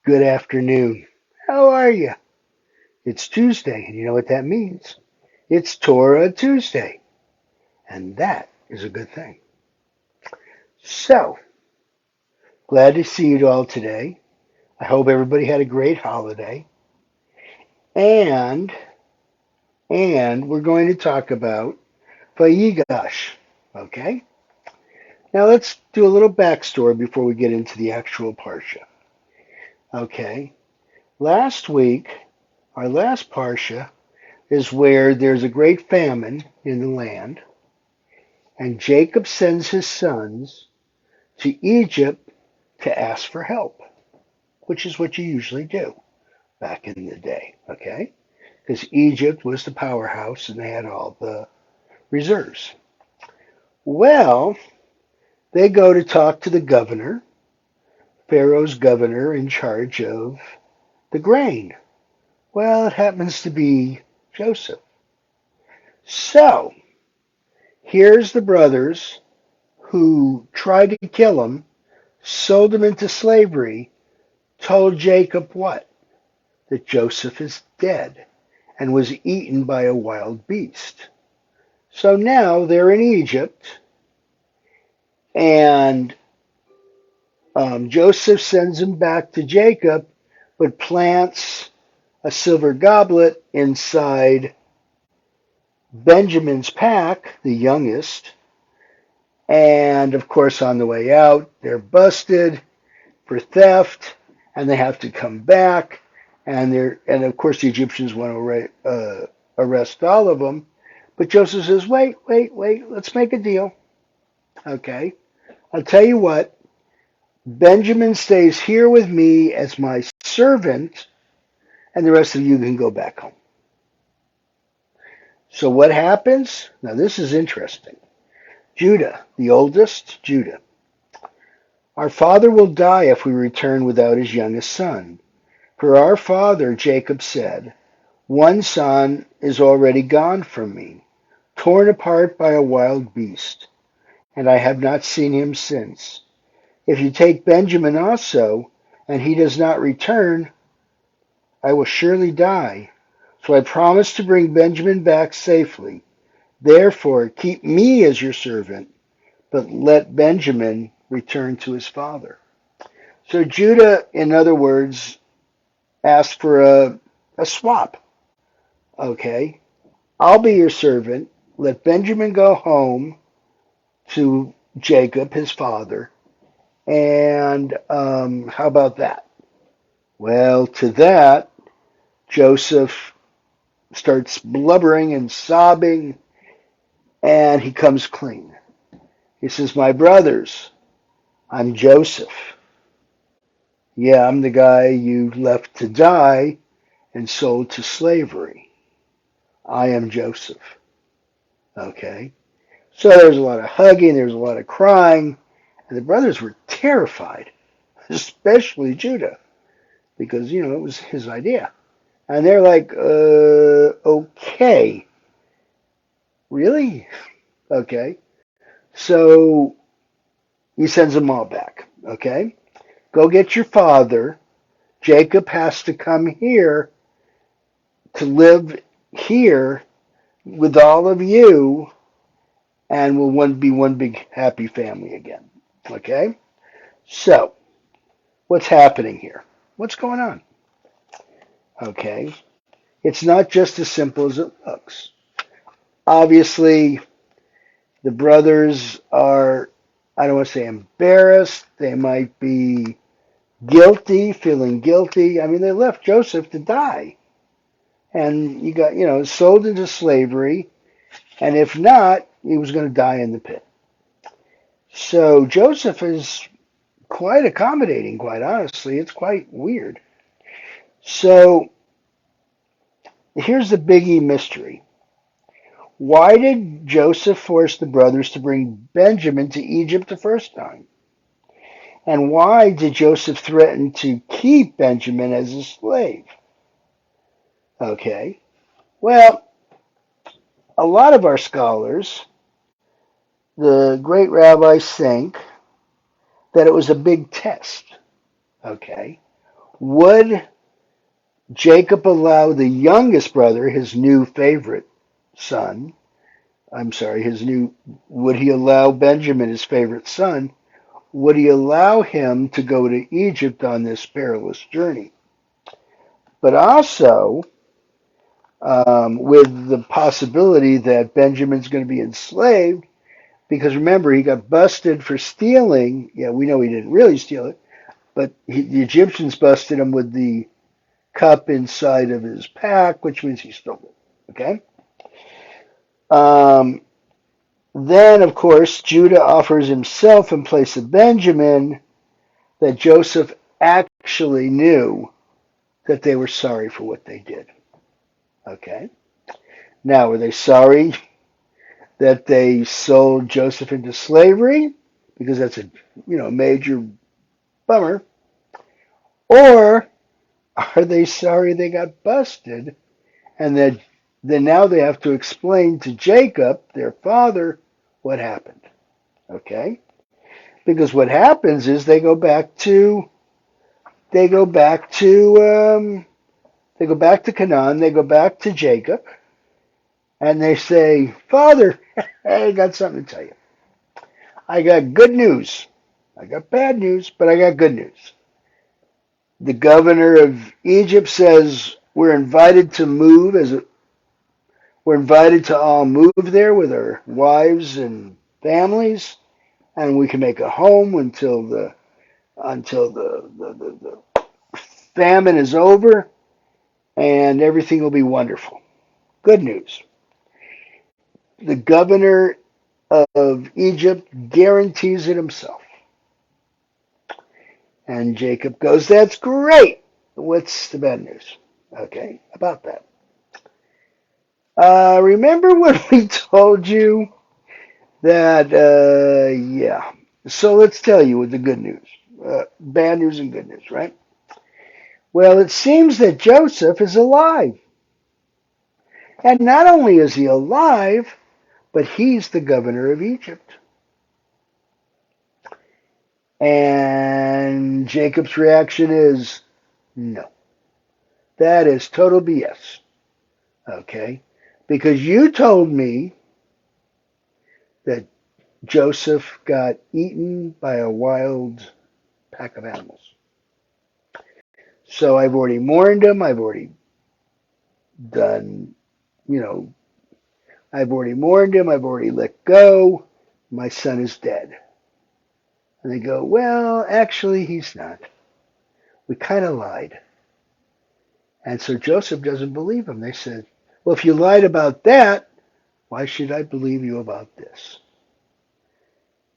Good afternoon. How are you? It's Tuesday, and you know what that means? It's Torah Tuesday, and that is a good thing. So, glad to see you all today. I hope everybody had a great holiday. And we're going to talk about Vayigash. Okay? Now let's do a little backstory before we get into the actual parsha. Okay? Last week, our last parsha is where there's a great famine in the land, and Jacob sends his sons to Egypt to ask for help, which is what you usually do back in the day, okay? Because Egypt was the powerhouse and they had all the reserves. Well, they go to talk to the governor, Pharaoh's governor in charge of the grain. Well, it happens to be Joseph. So, here's the brothers who tried to kill him, sold him into slavery, told Jacob what? That Joseph is dead and was eaten by a wild beast. So now they're in Egypt, and Joseph sends him back to Jacob, but plants a silver goblet inside Benjamin's pack, the youngest. And of course, on the way out, they're busted for theft, and they have to come back. And of course, the Egyptians want to arrest all of them. But Joseph says, wait, let's make a deal. Okay, I'll tell you what. Benjamin stays here with me as my servant, and the rest of you can go back home. So what happens? Now this is interesting. Judah, the oldest, Judah. Our father will die if we return without his youngest son. For our father, Jacob said, one son is already gone from me, torn apart by a wild beast, and I have not seen him since. If you take Benjamin also, and he does not return, I will surely die. So I promise to bring Benjamin back safely. Therefore, keep me as your servant, but let Benjamin return to his father. So Judah, in other words, asked for a swap. Okay, I'll be your servant. Let Benjamin go home to Jacob, his father. And how about that? Well, to that, Joseph starts blubbering and sobbing, and he comes clean. He says, my brothers, I'm Joseph. Yeah, I'm the guy you left to die and sold to slavery. I am Joseph. Okay? So there's a lot of hugging, there's a lot of crying, and the brothers were terrified, especially Judah, because, it was his idea. And they're like, okay, really? Okay. So he sends them all back. Okay. Go get your father. Jacob has to come here to live here with all of you, and we'll be one big happy family again. Okay? So, what's happening here? What's going on? Okay. It's not just as simple as it looks. Obviously, the brothers are, I don't want to say embarrassed. They might be guilty, feeling guilty. I mean, they left Joseph to die. And you got, sold into slavery. And if not, he was going to die in the pit. So Joseph is quite accommodating, quite honestly. It's quite weird. So here's the biggie mystery. Why did Joseph force the brothers to bring Benjamin to Egypt the first time? And why did Joseph threaten to keep Benjamin as a slave? Okay. Well, a lot of our scholars, the great rabbis, think that it was a big test. Okay. Would Jacob allow the youngest brother, his new favorite son, would he allow Benjamin, his favorite son, would he allow him to go to Egypt on this perilous journey? But also, with the possibility that Benjamin's going to be enslaved, because remember, he got busted for stealing. Yeah, we know he didn't really steal it, but the Egyptians busted him with the cup inside of his pack, which means he stole it. Okay? Um, then, of course, Judah offers himself in place of Benjamin, that Joseph actually knew that they were sorry for what they did. Okay? Now, were they sorry that they sold Joseph into slavery? Because that's a major bummer. Or are they sorry they got busted and that then now they have to explain to Jacob, their father, what happened? Okay? Because what happens is they go back to Canaan, they go back to Jacob, and they say, Father, I got something to tell you. I got good news. I got bad news, but I got good news. The governor of Egypt says we're invited to all move there with our wives and families, and we can make a home until the famine is over, and everything will be wonderful. Good news. The governor of Egypt guarantees it himself. And Jacob goes, that's great. What's the bad news? Okay, about that. Remember when we told you that, yeah. So let's tell you with the good news. Bad news and good news, right? Well, it seems that Joseph is alive. And not only is he alive, but he's the governor of Egypt. And Jacob's reaction is, no. That is total BS. Okay? Because you told me that Joseph got eaten by a wild pack of animals. So I've already mourned him. I've already done, I've already mourned him. I've already let go. My son is dead. And they go, well, actually, he's not. We kind of lied. And so Joseph doesn't believe him. They said, well, if you lied about that, why should I believe you about this?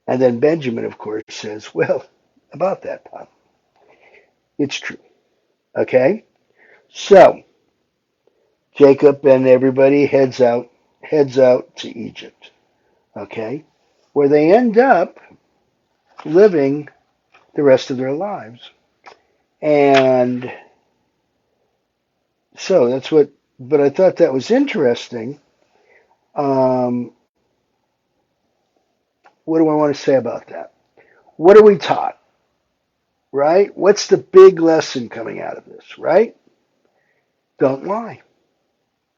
And then Benjamin, of course, says, well, about that, Pop. It's true. Okay? So, Jacob and everybody heads out to Egypt. Okay? Where they end up living the rest of their lives. And so but I thought that was interesting. What do I want to say about that? What are we taught? Right? What's the big lesson coming out of this, right? Don't lie.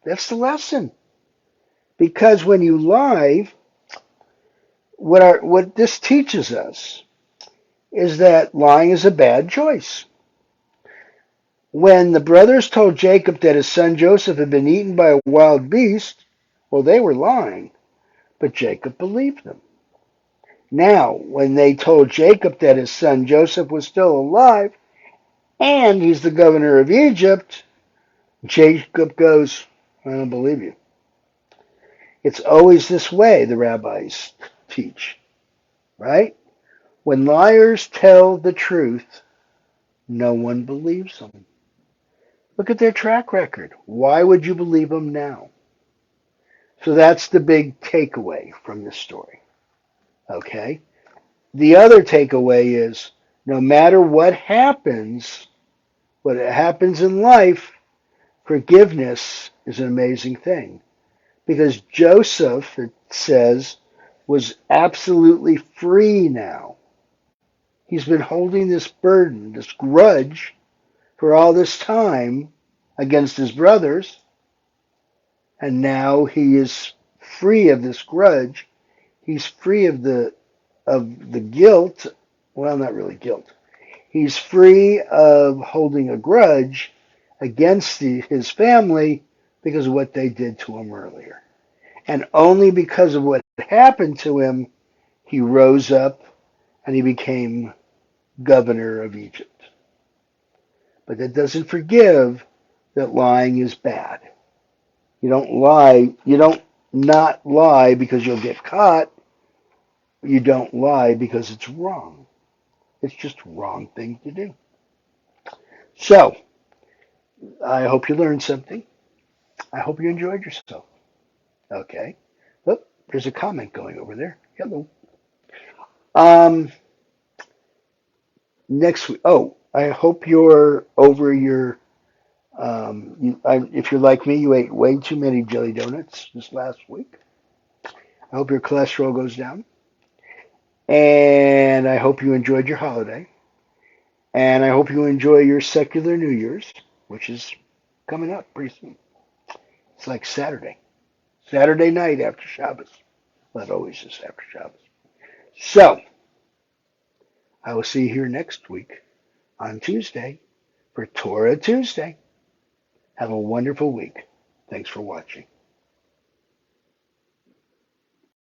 That's the lesson. Because when you lie, what this teaches us is that lying is a bad choice. When the brothers told Jacob that his son Joseph had been eaten by a wild beast, well, they were lying, but Jacob believed them. Now, when they told Jacob that his son Joseph was still alive, and he's the governor of Egypt, Jacob goes, I don't believe you. It's always this way, the rabbis teach, right? When liars tell the truth, no one believes them. Look at their track record. Why would you believe them now? So that's the big takeaway from this story. Okay? The other takeaway is no matter what happens in life, forgiveness is an amazing thing. Because Joseph, it says, was absolutely free now. He's been holding this burden, this grudge, for all this time against his brothers, and now he is free of this grudge. He's free of the guilt. Well, not really guilt. He's free of holding a grudge against his family because of what they did to him earlier. And only because of what happened to him, he rose up and he became governor of Egypt. But that doesn't forgive that lying is bad. You don't lie. You don't not lie because you'll get caught. You don't lie because it's wrong. It's just a wrong thing to do. So, I hope you learned something. I hope you enjoyed yourself. Okay. Oh, there's a comment going over there. Hello. Um, next week. Oh, I hope you're over your. If you're like me, you ate way too many jelly donuts this last week. I hope your cholesterol goes down. And I hope you enjoyed your holiday. And I hope you enjoy your secular New Year's, which is coming up pretty soon. It's like Saturday. Saturday night after Shabbos. Well, it always is after Shabbos. So, I will see you here next week on Tuesday for Torah Tuesday. Have a wonderful week. Thanks for watching.